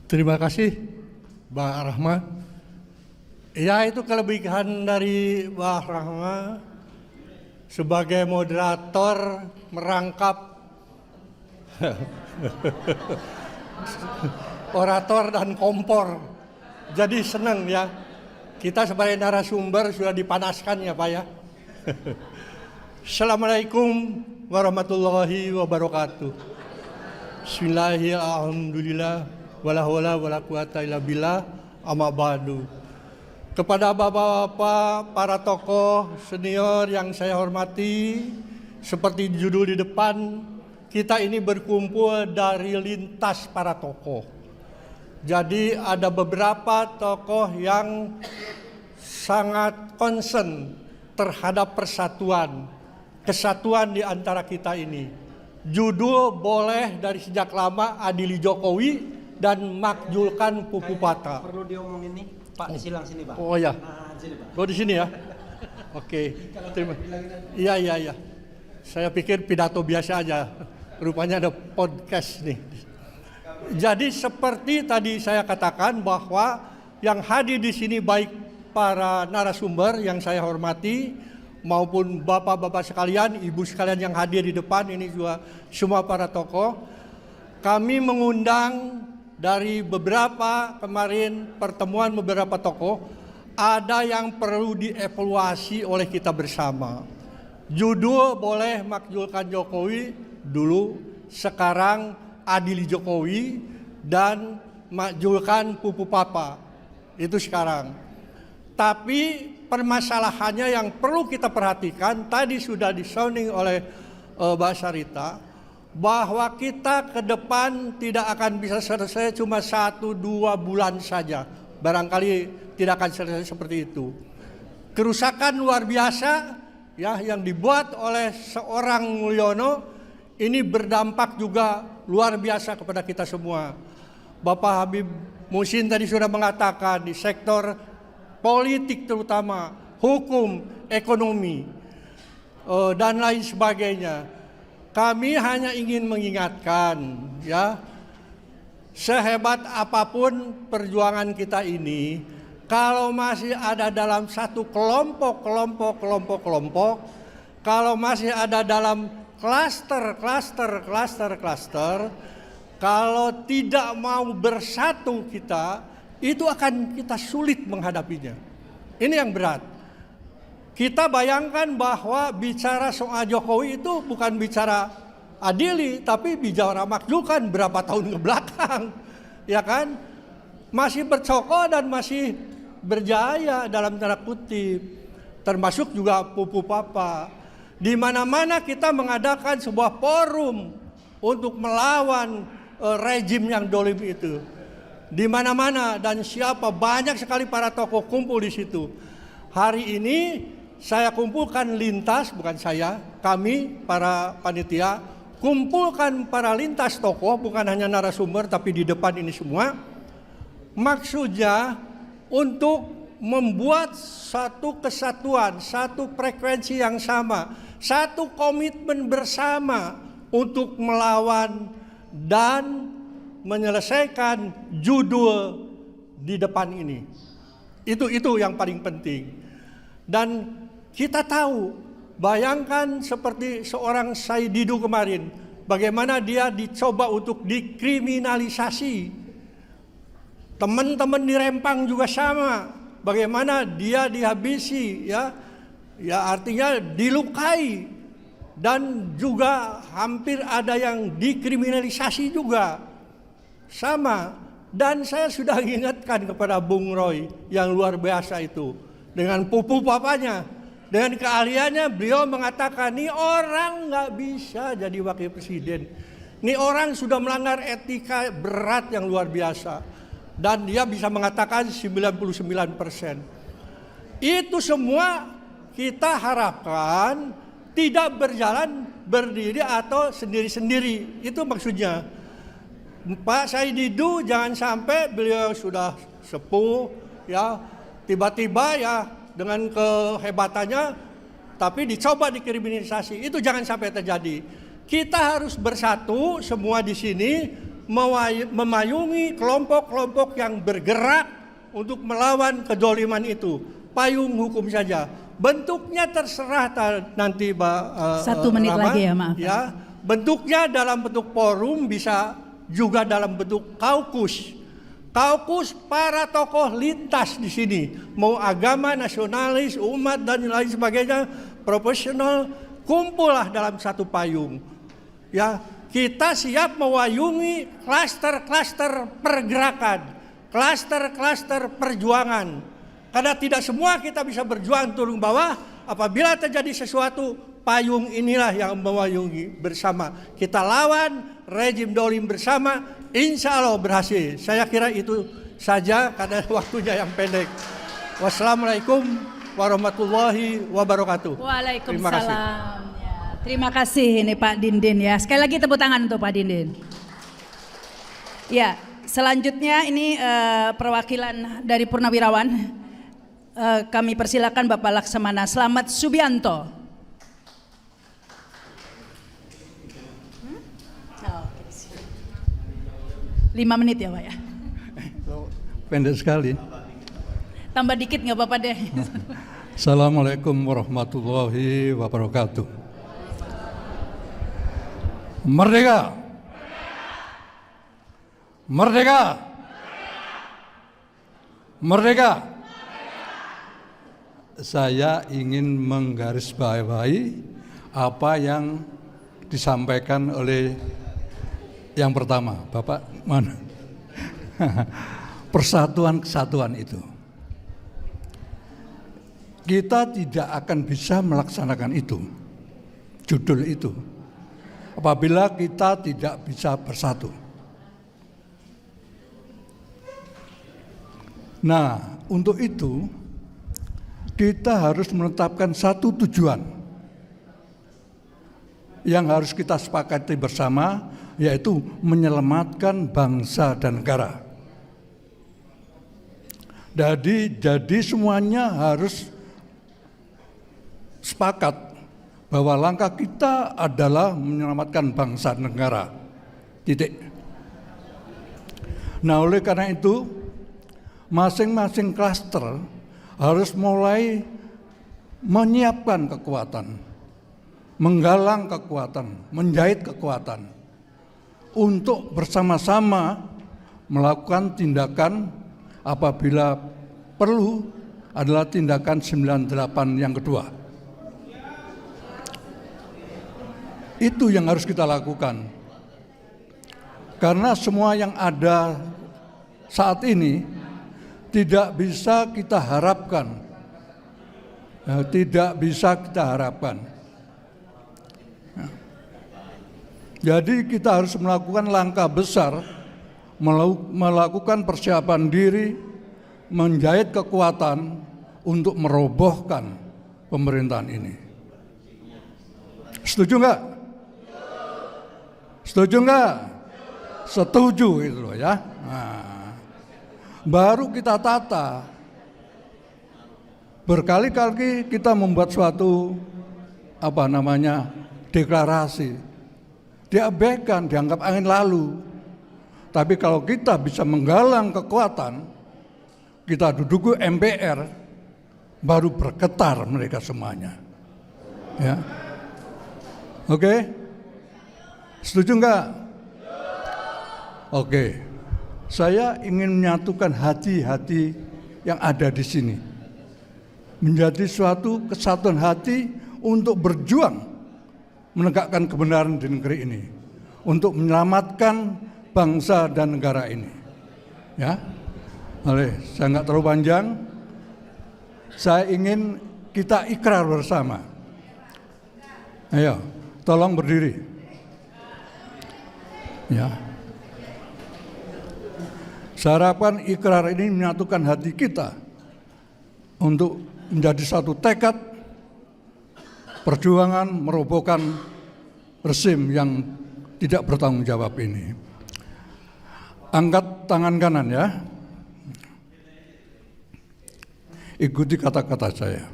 Terima kasih, Mbak Rahma. Ya, itu kelebihan dari Mbak Rahma sebagai moderator merangkap orator dan kompor. Jadi senang ya. Kita sebagai narasumber sudah dipanaskan ya Pak ya. Assalamualaikum warahmatullahi wabarakatuh. Bismillahirrahmanirrahim. Wala hawla wala quwata illa billah, amma ba'du. Kepada bapak-bapak, para tokoh senior yang saya hormati, seperti judul di depan, kita ini berkumpul dari lintas para tokoh. Jadi ada beberapa tokoh yang sangat concern terhadap persatuan, kesatuan di antara kita ini. Judul boleh dari sejak lama adili Jokowi dan makjulkan Pupu Pata. Perlu diomongin nih, Pak Silang sini Pak. Oh ya, Sini, Pak. oh di sini ya. Oke, terima. Iya. Saya pikir pidato biasa aja. Rupanya ada podcast nih. Jadi seperti tadi saya katakan bahwa yang hadir di sini baik para narasumber yang saya hormati maupun bapak-bapak sekalian, ibu sekalian yang hadir di depan ini juga semua para tokoh. Kami mengundang dari beberapa kemarin pertemuan beberapa tokoh, ada yang perlu dievaluasi oleh kita bersama. Judul boleh makjulkan Jokowi dulu, sekarang adili Jokowi dan makjulkan Pupu Papa. Itu sekarang. Tapi permasalahannya yang perlu kita perhatikan, tadi sudah disounding oleh Mbak Sarita, bahwa kita ke depan tidak akan bisa selesai cuma 1-2 bulan saja. Barangkali tidak akan selesai seperti itu. Kerusakan luar biasa ya yang dibuat oleh seorang Mulyono ini berdampak juga luar biasa kepada kita semua. Bapak Habib Muhsin tadi sudah mengatakan di sektor politik terutama, hukum, ekonomi, dan lain sebagainya. Kami hanya ingin mengingatkan ya, sehebat apapun perjuangan kita ini, kalau masih ada dalam satu kelompok, kalau masih ada dalam klaster, kalau tidak mau bersatu kita, itu akan kita sulit menghadapinya. Ini yang berat. Kita bayangkan bahwa bicara soal Jokowi itu bukan bicara adili, tapi bicara makjulkan berapa tahun ke belakang, ya kan? Masih bercokol dan masih berjaya dalam tanda kutip, termasuk juga Pupu Papa. Di mana-mana kita mengadakan sebuah forum untuk melawan rejim yang dolim itu. Di mana-mana dan siapa banyak sekali para tokoh kumpul di situ. Hari ini saya kumpulkan lintas, bukan saya, kami para panitia kumpulkan para lintas tokoh, bukan hanya narasumber tapi di depan ini semua. Maksudnya untuk membuat satu kesatuan, satu frekuensi yang sama, satu komitmen bersama untuk melawan dan menyelesaikan judul di depan ini. Itu yang paling penting. Dan kita tahu, bayangkan seperti seorang Said Didu kemarin, bagaimana dia dicoba untuk dikriminalisasi. Teman-teman di Rempang juga sama, bagaimana dia dihabisi, ya artinya dilukai, dan juga hampir ada yang dikriminalisasi juga, sama. Dan saya sudah ingatkan kepada Bung Roy yang luar biasa itu, dengan Pupu Papanya. Dengan keahliannya beliau mengatakan, nih orang nggak bisa jadi wakil presiden. Nih orang sudah melanggar etika berat yang luar biasa. Dan dia bisa mengatakan 99%. Itu semua kita harapkan tidak berjalan berdiri atau sendiri-sendiri. Itu maksudnya. Pak Said Didu jangan sampai beliau sudah sepuh, ya tiba-tiba ya dengan kehebatannya, tapi dicoba dikriminalisasi. Itu jangan sampai terjadi. Kita harus bersatu semua di sini memayungi kelompok-kelompok yang bergerak untuk melawan kedoliman itu. Payung hukum saja. Bentuknya terserah nanti Pak 1 menit Rama, lagi ya, maaf. Ya, bentuknya dalam bentuk forum, bisa juga dalam bentuk kaukus. Kaukus para tokoh lintas di sini, mau agama, nasionalis, umat dan lain sebagainya, profesional, kumpullah dalam satu payung. Ya, kita siap mewayungi klaster-klaster pergerakan, klaster-klaster perjuangan. Karena tidak semua kita bisa berjuang turun bawah. Apabila terjadi sesuatu, payung inilah yang mewayungi bersama. Kita lawan rejim dolim bersama, insya Allah berhasil. Saya kira itu saja karena waktunya yang pendek. Wassalamualaikum warahmatullahi wabarakatuh. Terima kasih. Waalaikumsalam. Ya, terima kasih ini Pak Dindin ya. Sekali lagi tepuk tangan untuk Pak Dindin. Ya, selanjutnya ini perwakilan dari Purnawirawan. Kami persilakan Bapak Laksamana Slamet Subianto. 5 menit ya Pak ya. Pendek sekali. Tambah dikit nggak apa-apa deh. Assalamualaikum warahmatullahi wabarakatuh. Merdeka! Merdeka! Merdeka! Saya ingin menggarisbawahi apa yang disampaikan oleh yang pertama, Bapak mana? Persatuan kesatuan itu. Kita tidak akan bisa melaksanakan itu, judul itu, apabila kita tidak bisa bersatu. Nah, untuk itu kita harus menetapkan satu tujuan yang harus kita sepakati bersama, yaitu menyelamatkan bangsa dan negara. Jadi semuanya harus sepakat bahwa langkah kita adalah menyelamatkan bangsa dan negara. Titik. Nah, oleh karena itu, masing-masing klaster harus mulai menyiapkan kekuatan, menggalang kekuatan, menjahit kekuatan untuk bersama-sama melakukan tindakan apabila perlu adalah tindakan 98 yang kedua. Itu yang harus kita lakukan. Karena semua yang ada saat ini tidak bisa kita harapkan. Tidak bisa kita harapkan. Jadi kita harus melakukan langkah besar, melakukan persiapan diri, menjahit kekuatan untuk merobohkan pemerintahan ini. Setuju nggak? Setuju nggak? Setuju itu loh ya. Nah, baru kita tata. Berkali-kali kita membuat suatu deklarasi. Diabaikan, dianggap angin lalu. Tapi kalau kita bisa menggalang kekuatan, kita duduk di MPR, baru bergetar mereka semuanya. Ya. Oke? Setuju enggak? Oke. Saya ingin menyatukan hati-hati yang ada di sini. Menjadi suatu kesatuan hati untuk berjuang menegakkan kebenaran di negeri ini, untuk menyelamatkan bangsa dan negara ini. Ya, saya nggak terlalu panjang. Saya ingin kita ikrar bersama. Ayo, tolong berdiri. Ya, saya harapkan ikrar ini menyatukan hati kita untuk menjadi satu tekad perjuangan merobohkan rezim yang tidak bertanggung jawab ini. Angkat tangan kanan ya. Ikuti kata-kata saya.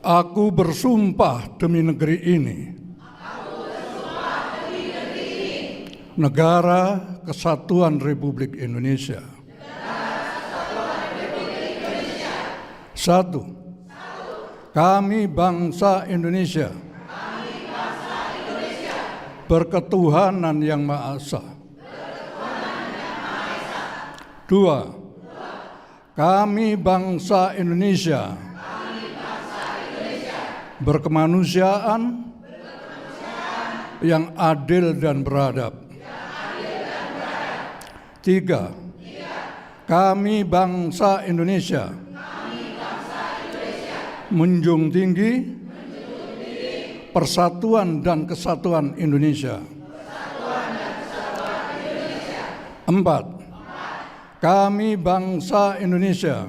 Aku bersumpah demi negeri ini. Negara Kesatuan Republik Indonesia. Satu, kami bangsa Indonesia. Berketuhanan yang Maha Esa. Dua, kami bangsa Indonesia. Berkemanusiaan yang adil dan beradab. Tiga, kami bangsa Indonesia menjunjung tinggi persatuan dan kesatuan Indonesia. Empat, kami bangsa Indonesia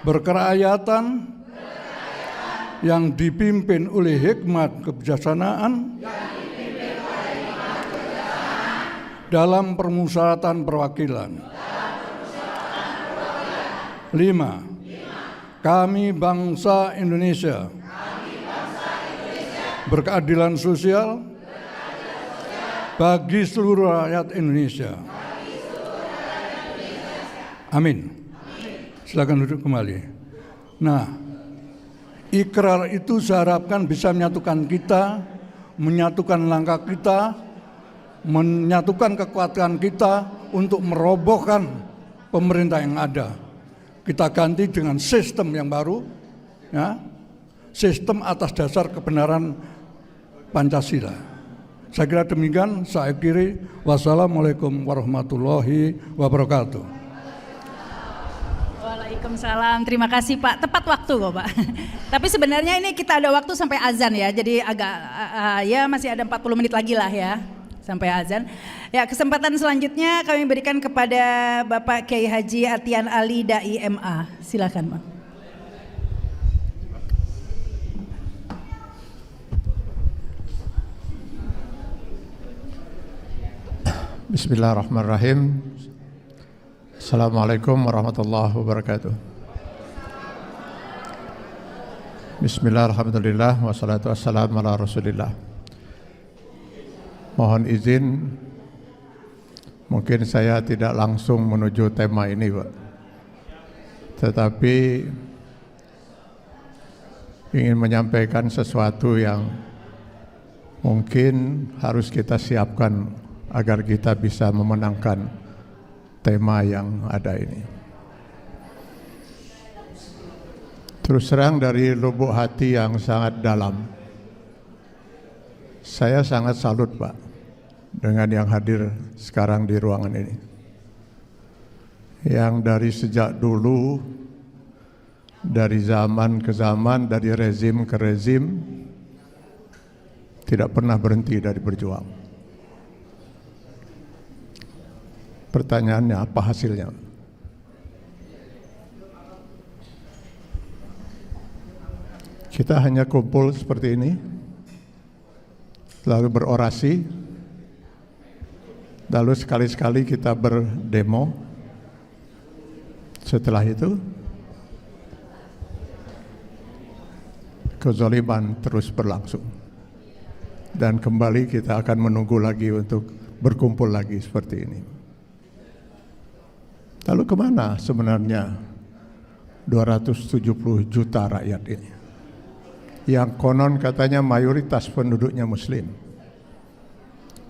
berkerakyatan yang dipimpin oleh hikmat kebijaksanaan dalam permusyawaratan perwakilan. Lima, kami bangsa Indonesia berkeadilan sosial bagi seluruh rakyat Indonesia. Amin. Silakan duduk kembali. Nah, ikrar itu saya harapkan bisa menyatukan kita, menyatukan langkah kita, menyatukan kekuatan kita untuk merobohkan pemerintah yang ada. Kita ganti dengan sistem yang baru, ya, sistem atas dasar kebenaran Pancasila. Saya kira demikian. Saya akhiri. Wassalamualaikum warahmatullahi wabarakatuh. Waalaikumsalam. Terima kasih Pak. Tepat waktu kok Pak. Tapi sebenarnya ini kita ada waktu sampai azan ya. Jadi agak ya masih ada 40 menit lagi lah ya sampai azan. Ya, kesempatan selanjutnya kami berikan kepada Bapak Kiai Haji Atian Ali Dai MA. Silakan, Pak. Bismillahirrahmanirrahim. Assalamualaikum warahmatullahi wabarakatuh. Bismillahirrahmanirrahim. Wassalatu wassalamu ala Rasulillah. Mohon izin, mungkin saya tidak langsung menuju tema ini, Pak. Tetapi ingin menyampaikan sesuatu yang mungkin harus kita siapkan agar kita bisa memenangkan tema yang ada ini. Terus terang dari lubuk hati yang sangat dalam, saya sangat salut Pak dengan yang hadir sekarang di ruangan ini. Yang dari sejak dulu, dari zaman ke zaman, dari rezim ke rezim, tidak pernah berhenti dari berjuang. Pertanyaannya, apa hasilnya? Kita hanya kumpul seperti ini, lalu berorasi, lalu sekali-sekali kita berdemo. Setelah itu, kezaliman terus berlangsung. Dan kembali kita akan menunggu lagi untuk berkumpul lagi seperti ini. Lalu kemana sebenarnya 270 juta rakyat ini? Yang konon katanya mayoritas penduduknya Muslim.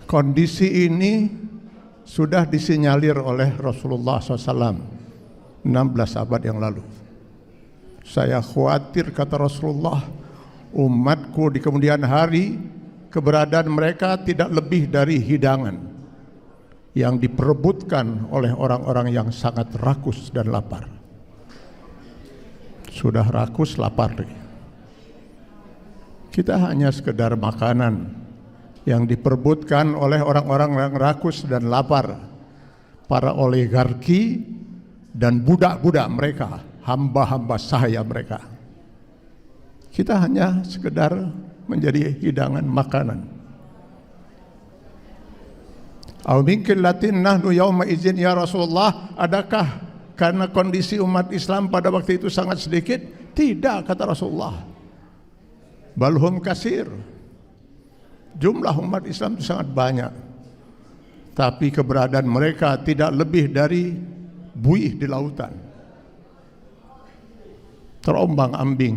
Kondisi ini sudah disinyalir oleh Rasulullah SAW 16 abad yang lalu. Saya khawatir, kata Rasulullah, umatku di kemudian hari keberadaan mereka tidak lebih dari hidangan yang diperebutkan oleh orang-orang yang sangat rakus dan lapar. Sudah rakus, lapar lagi. Kita hanya sekedar makanan yang diperebutkan oleh orang-orang yang rakus dan lapar, para oligarki dan budak-budak mereka, hamba-hamba sahaya mereka. Kita hanya sekedar menjadi hidangan makanan. Au min qillatin nahnu yauma idzin ya Rasulullah, adakah karena kondisi umat Islam pada waktu itu sangat sedikit? Tidak, kata Rasulullah. Balhum kasir. Jumlah umat Islam itu sangat banyak, tapi keberadaan mereka tidak lebih dari buih di lautan, terombang-ambing,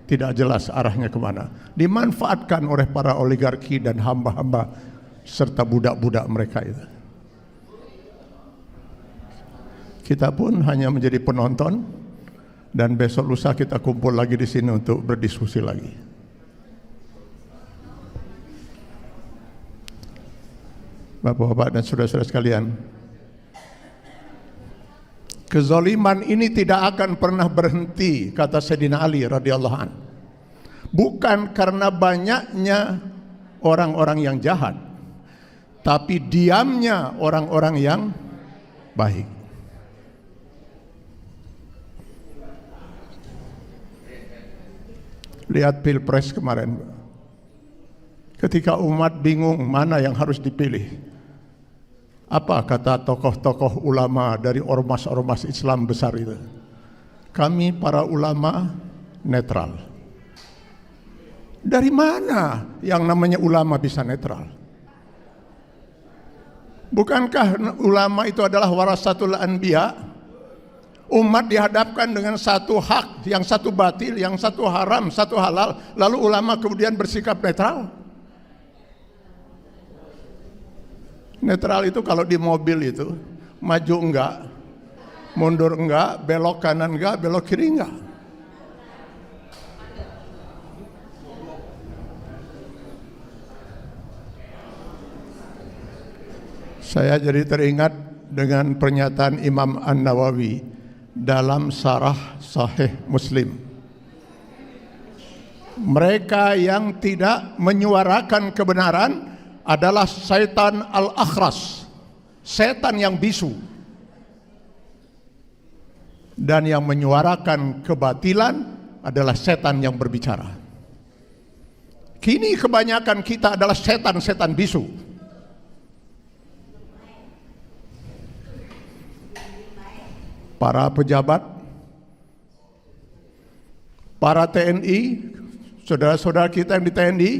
tidak jelas arahnya kemana, dimanfaatkan oleh para oligarki dan hamba-hamba serta budak-budak mereka itu. Kita pun hanya menjadi penonton, dan besok lusa kita kumpul lagi di sini untuk berdiskusi lagi. Bapak-bapak dan saudara-saudara sekalian, kezaliman ini tidak akan pernah berhenti, kata Sayyidina Ali radhiyallahu an. Bukan karena banyaknya orang-orang yang jahat, tapi diamnya orang-orang yang baik. Lihat Pilpres kemarin, ketika umat bingung mana yang harus dipilih, apa kata tokoh-tokoh ulama dari ormas-ormas Islam besar itu? Kami para ulama netral. Dari mana yang namanya ulama bisa netral? Bukankah ulama itu adalah warasatul anbiya? Umat dihadapkan dengan satu hak, yang satu batil, yang satu haram, satu halal, lalu ulama kemudian bersikap netral. Netral itu kalau di mobil itu, maju enggak, mundur enggak, belok kanan enggak, belok kiri enggak. Saya jadi teringat dengan pernyataan Imam An-Nawawi dalam Syarah Sahih Muslim. Mereka yang tidak menyuarakan kebenaran adalah setan al-akhras, setan yang bisu. Dan yang menyuarakan kebatilan adalah setan yang berbicara. Kini kebanyakan kita adalah setan-setan bisu. Para pejabat, para TNI, saudara-saudara kita yang di TNI,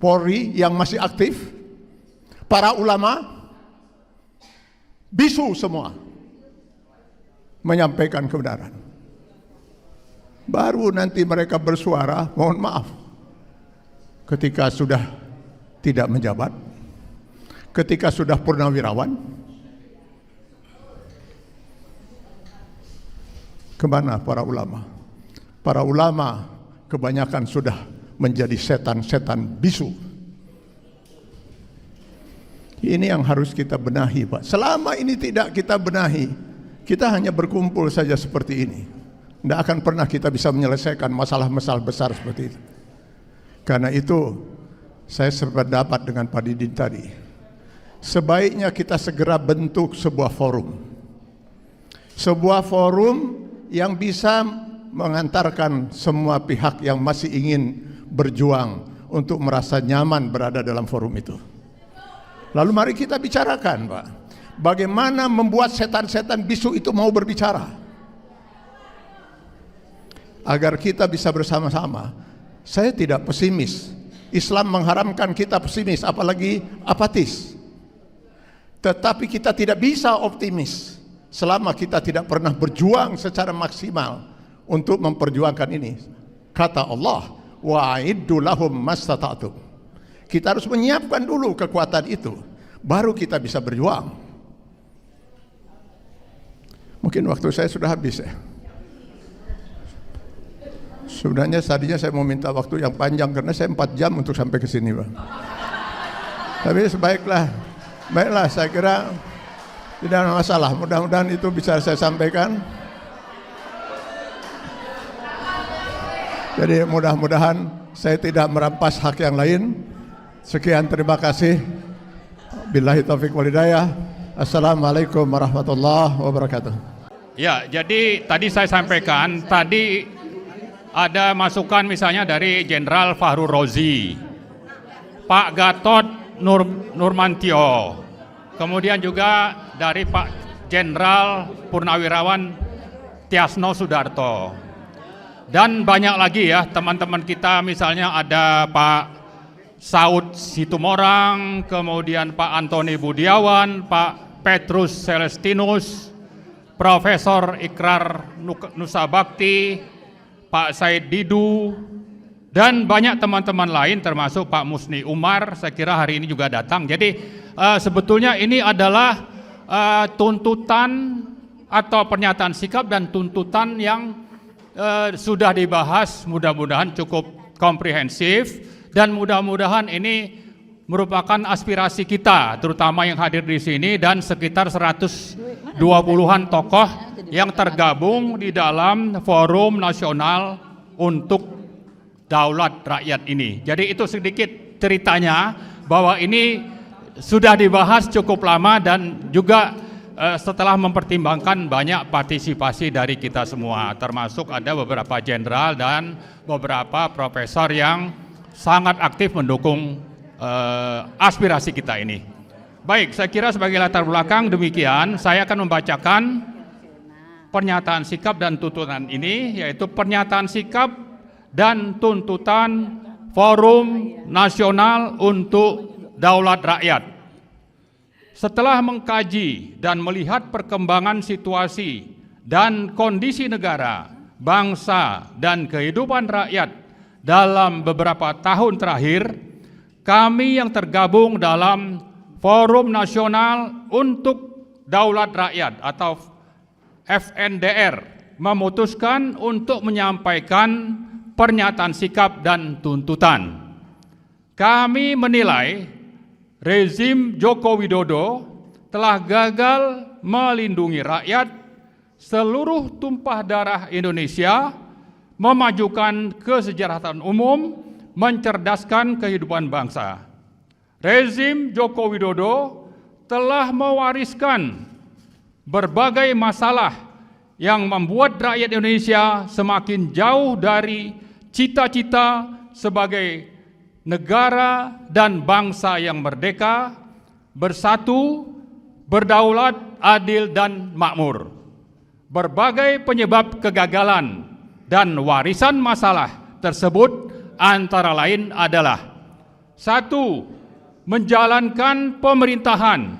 Polri yang masih aktif, para ulama, bisu semua menyampaikan kebenaran. Baru nanti mereka bersuara, mohon maaf, ketika sudah tidak menjabat, ketika sudah purnawirawan. Kemana para ulama? Para ulama kebanyakan sudah menjadi setan-setan bisu. Ini yang harus kita benahi, Pak. Selama ini tidak kita benahi, kita hanya berkumpul saja seperti ini. Tidak akan pernah kita bisa menyelesaikan masalah-masalah besar seperti itu. Karena itu, saya sependapat dengan Pak Didin tadi. Sebaiknya kita segera bentuk sebuah forum. Sebuah forum yang bisa mengantarkan semua pihak yang masih ingin berjuang untuk merasa nyaman berada dalam forum itu. Lalu mari kita bicarakan, Pak, bagaimana membuat setan-setan bisu itu mau berbicara, agar kita bisa bersama-sama. Saya tidak pesimis. Islam mengharamkan kita pesimis, apalagi apatis. Tetapi kita tidak bisa optimis selama kita tidak pernah berjuang secara maksimal untuk memperjuangkan ini. Kata Allah, wa'iddu lahum mastata'tum. Kita harus menyiapkan dulu kekuatan itu, baru kita bisa berjuang. Mungkin waktu saya sudah habis ya. Sebenarnya tadinya saya mau minta waktu yang panjang karena saya 4 jam untuk sampai ke sini, Pak. Tapi baiklah, saya kira tidak ada masalah, mudah-mudahan itu bisa saya sampaikan. Jadi mudah-mudahan saya tidak merampas hak yang lain. Sekian, terima kasih. Billahi taufiq wal hidayah. Assalamualaikum warahmatullahi wabarakatuh. Ya, jadi tadi saya sampaikan, tadi ada masukan misalnya dari Jenderal Fahru Rozi, Pak Gatot Nurmantio, kemudian juga dari Pak Jenderal Purnawirawan Tiasno Sudarto, dan banyak lagi ya teman-teman kita, misalnya ada Pak Saud Situmorang, kemudian Pak Antoni Budiawan, Pak Petrus Celestinus, Profesor Ikrar Nusa Bakti, Pak Said Didu, dan banyak teman-teman lain termasuk Pak Musni Umar, saya kira hari ini juga datang. Jadi sebetulnya ini adalah tuntutan atau pernyataan sikap dan tuntutan yang sudah dibahas, mudah-mudahan cukup komprehensif, dan mudah-mudahan ini merupakan aspirasi kita, terutama yang hadir di sini dan sekitar 120-an tokoh yang tergabung di dalam Forum Nasional untuk Daulat Rakyat ini. Jadi itu sedikit ceritanya bahwa ini sudah dibahas cukup lama dan juga setelah mempertimbangkan banyak partisipasi dari kita semua, termasuk ada beberapa jenderal dan beberapa profesor yang sangat aktif mendukung aspirasi kita ini. Baik, saya kira sebagai latar belakang demikian, saya akan membacakan pernyataan sikap dan tuntutan ini, yaitu pernyataan sikap dan tuntutan Forum Nasional untuk Daulat Rakyat. Setelah mengkaji dan melihat perkembangan situasi dan kondisi negara, bangsa, dan kehidupan rakyat dalam beberapa tahun terakhir, kami yang tergabung dalam Forum Nasional untuk Daulat Rakyat atau FNDR memutuskan untuk menyampaikan pernyataan sikap dan tuntutan. Kami menilai rezim Joko Widodo telah gagal melindungi rakyat, seluruh tumpah darah Indonesia, memajukan kesejahteraan umum, mencerdaskan kehidupan bangsa. Rezim Joko Widodo telah mewariskan berbagai masalah yang membuat rakyat Indonesia semakin jauh dari cita-cita sebagai negara dan bangsa yang merdeka, bersatu, berdaulat, adil, dan makmur. Berbagai penyebab kegagalan dan warisan masalah tersebut antara lain adalah: 1. Menjalankan pemerintahan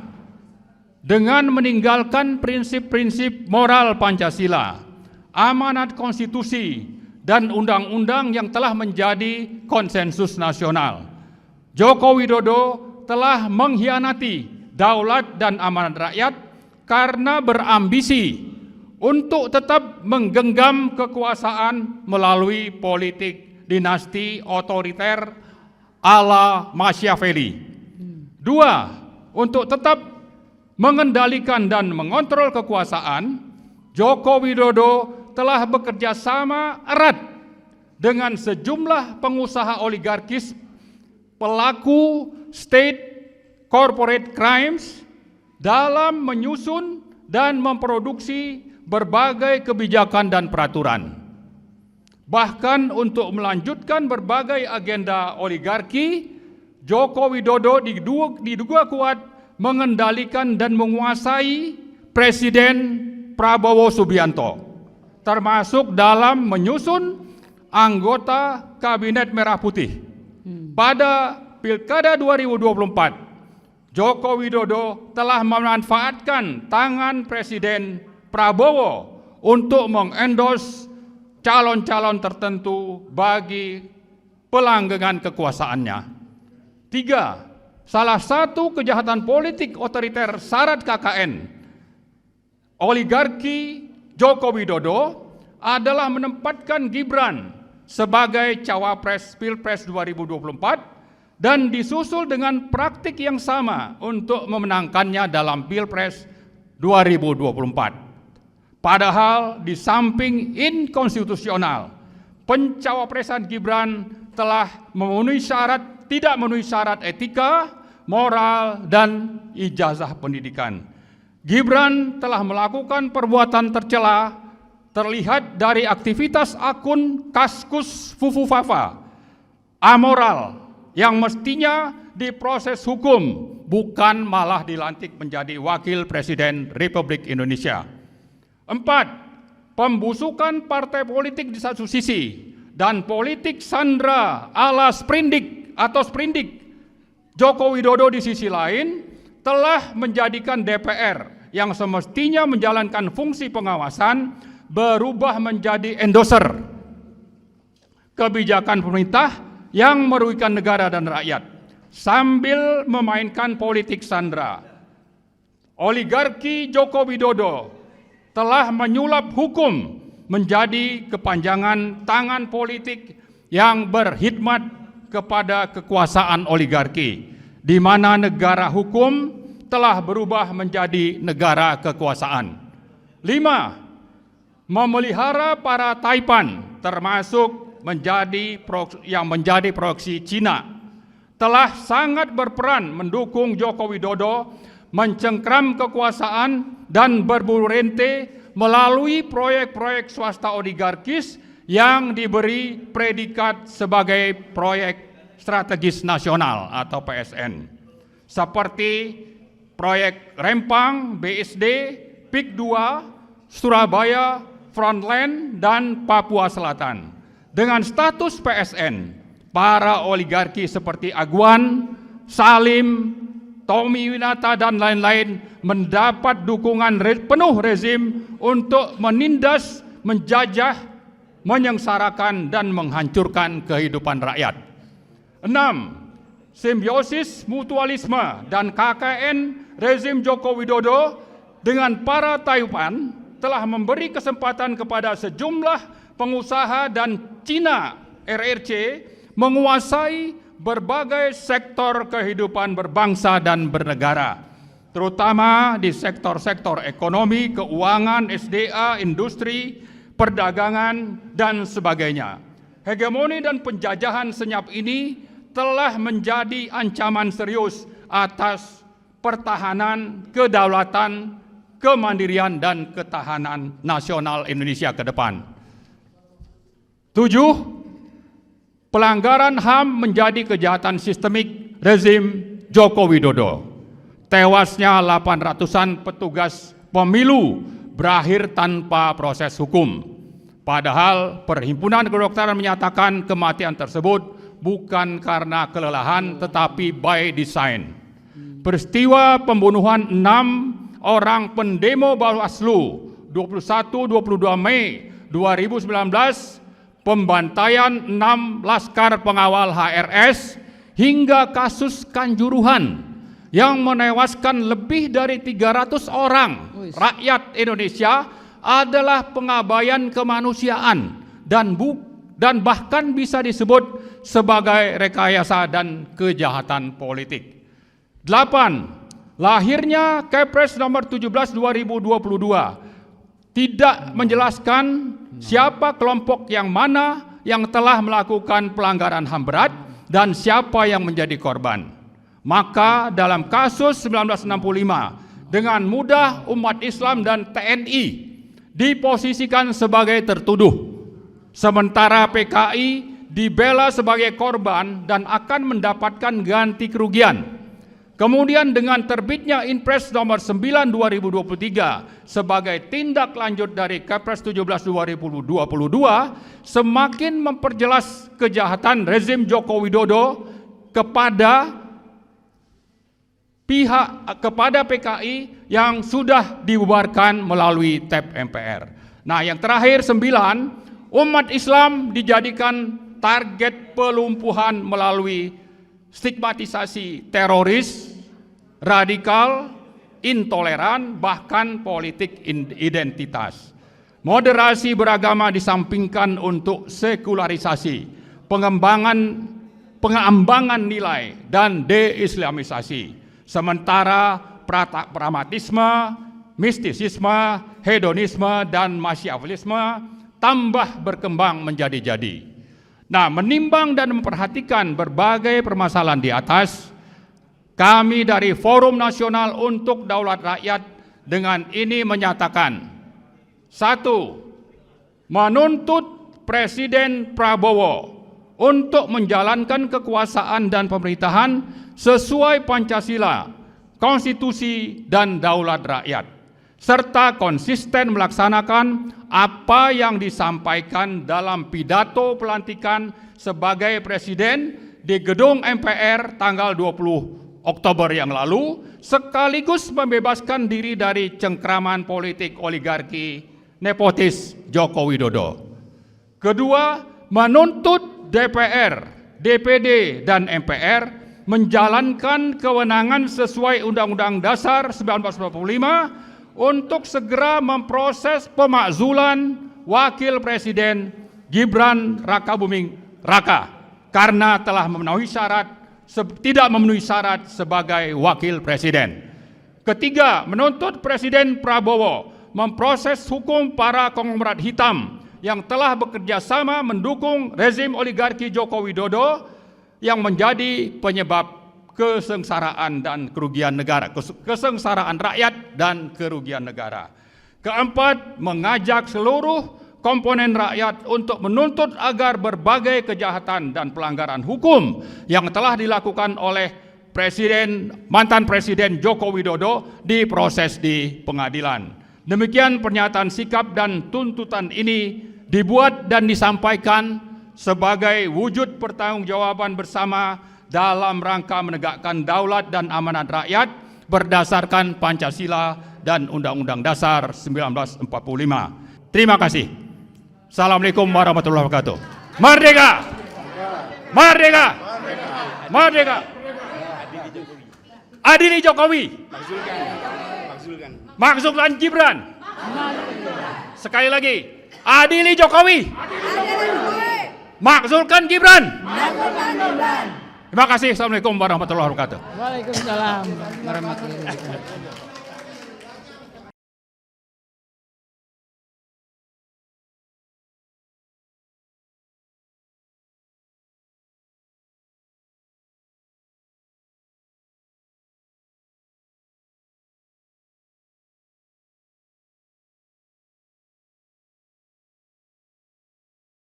dengan meninggalkan prinsip-prinsip moral Pancasila, amanat konstitusi, dan undang-undang yang telah menjadi konsensus nasional. Joko Widodo telah mengkhianati daulat dan amanat rakyat karena berambisi untuk tetap menggenggam kekuasaan melalui politik dinasti otoriter ala Machiavelli. 2. Untuk tetap mengendalikan dan mengontrol kekuasaan, Joko Widodo telah bekerja sama erat dengan sejumlah pengusaha oligarkis, pelaku state corporate crimes dalam menyusun dan memproduksi berbagai kebijakan dan peraturan. Bahkan untuk melanjutkan berbagai agenda oligarki, Joko Widodo diduga kuat mengendalikan dan menguasai Presiden Prabowo Subianto, termasuk dalam menyusun anggota Kabinet Merah Putih. Pada Pilkada 2024, Joko Widodo telah memanfaatkan tangan Presiden Prabowo untuk mengendorse calon-calon tertentu bagi pelanggengan kekuasaannya. 3. Salah satu kejahatan politik otoriter syarat KKN oligarki Joko Widodo adalah menempatkan Gibran sebagai cawapres Pilpres 2024 dan disusul dengan praktik yang sama untuk memenangkannya dalam Pilpres 2024. Padahal di samping inkonstitusional, pencawapresan Gibran telah tidak memenuhi syarat etika, moral, dan ijazah pendidikan. Gibran telah melakukan perbuatan tercela terlihat dari aktivitas akun Kaskus Fufufafa, amoral, yang mestinya diproses hukum, bukan malah dilantik menjadi Wakil Presiden Republik Indonesia. 4. Pembusukan partai politik di satu sisi dan politik sandra ala sprindik atau sprindik Joko Widodo di sisi lain telah menjadikan DPR yang semestinya menjalankan fungsi pengawasan berubah menjadi endorser kebijakan pemerintah yang merugikan negara dan rakyat sambil memainkan politik sandera. Oligarki Joko Widodo telah menyulap hukum menjadi kepanjangan tangan politik yang berkhidmat kepada kekuasaan oligarki, di mana negara hukum telah berubah menjadi negara kekuasaan. 5. Memelihara para taipan termasuk yang menjadi proksi Cina telah sangat berperan mendukung Joko Widodo mencengkram kekuasaan dan berburu rente melalui proyek-proyek swasta oligarkis yang diberi predikat sebagai proyek strategis nasional atau PSN, seperti proyek Rempang, BSD, PIK 2, Surabaya, Frontline, dan Papua Selatan. Dengan status PSN, para oligarki seperti Aguan, Salim, Tommy Winata, dan lain-lain mendapat dukungan penuh rezim untuk menindas, menjajah, menyengsarakan, dan menghancurkan kehidupan rakyat. 6. Simbiosis mutualisme dan KKN rezim Joko Widodo dengan para taipan telah memberi kesempatan kepada sejumlah pengusaha dan Cina RRC menguasai berbagai sektor kehidupan berbangsa dan bernegara, terutama di sektor-sektor ekonomi, keuangan, SDA, industri, perdagangan, dan sebagainya. Hegemoni dan penjajahan senyap ini telah menjadi ancaman serius atas pertahanan, kedaulatan, kemandirian, dan ketahanan nasional Indonesia ke depan. 7. Pelanggaran HAM menjadi kejahatan sistemik rezim Joko Widodo. Tewasnya 800-an petugas pemilu berakhir tanpa proses hukum. Padahal Perhimpunan Kedokteran menyatakan kematian tersebut bukan karena kelelahan tetapi by design. Peristiwa pembunuhan 6 orang pendemo Bawaslu 21-22 Mei 2019, pembantaian 6 laskar pengawal HRS, hingga kasus Kanjuruhan yang menewaskan lebih dari 300 orang rakyat Indonesia adalah pengabaian kemanusiaan dan bahkan bisa disebut sebagai rekayasa dan kejahatan politik. 8. Lahirnya Kepres nomor 17 2022 tidak menjelaskan siapa kelompok yang mana yang telah melakukan pelanggaran HAM berat dan siapa yang menjadi korban. Maka dalam kasus 1965 dengan mudah umat Islam dan TNI diposisikan sebagai tertuduh, sementara PKI dibela sebagai korban dan akan mendapatkan ganti kerugian. Kemudian dengan terbitnya Inpres nomor 9 2023 sebagai tindak lanjut dari Kepres 17 2022 semakin memperjelas kejahatan rezim Joko Widodo kepada PKI yang sudah dibubarkan melalui TAP MPR. Nah, yang terakhir 9, umat Islam dijadikan target pelumpuhan melalui stigmatisasi teroris, radikal, intoleran, bahkan politik identitas. Moderasi beragama disampingkan untuk sekularisasi, pengambangan nilai, dan deislamisasi. Sementara pragmatisme, mistisisme, hedonisme, dan masyawilisme tambah berkembang menjadi-jadi. Nah, menimbang dan memperhatikan berbagai permasalahan di atas, kami dari Forum Nasional untuk Daulat Rakyat dengan ini menyatakan: 1. Menuntut Presiden Prabowo untuk menjalankan kekuasaan dan pemerintahan sesuai Pancasila, Konstitusi, dan Daulat Rakyat, serta konsisten melaksanakan apa yang disampaikan dalam pidato pelantikan sebagai presiden di gedung MPR tanggal 20 Oktober yang lalu, sekaligus membebaskan diri dari cengkraman politik oligarki nepotis Joko Widodo. Kedua, menuntut DPR, DPD, dan MPR menjalankan kewenangan sesuai Undang-Undang Dasar 1945 untuk segera memproses pemakzulan Wakil Presiden Gibran Rakabuming Raka karena telah tidak memenuhi syarat sebagai Wakil Presiden. Ketiga, menuntut Presiden Prabowo memproses hukum para konglomerat hitam yang telah bekerja sama mendukung rezim oligarki Joko Widodo yang menjadi penyebab kesengsaraan dan kerugian negara, kesengsaraan rakyat dan kerugian negara. Keempat, mengajak seluruh komponen rakyat untuk menuntut agar berbagai kejahatan dan pelanggaran hukum yang telah dilakukan oleh mantan Presiden Joko Widodo diproses di pengadilan. Demikian pernyataan sikap dan tuntutan ini dibuat dan disampaikan sebagai wujud pertanggungjawaban bersama dalam rangka menegakkan daulat dan amanat rakyat berdasarkan Pancasila dan Undang-Undang Dasar 1945. Terima kasih. Assalamualaikum warahmatullahi wabarakatuh. Merdeka! Merdeka! Merdeka! Adili Jokowi. Maksudkan Gibran. Sekali lagi, adili Jokowi. Maksudkan Gibran. Terima kasih. Assalamualaikum warahmatullahi wabarakatuh. Waalaikumsalam warahmatullahi wabarakatuh.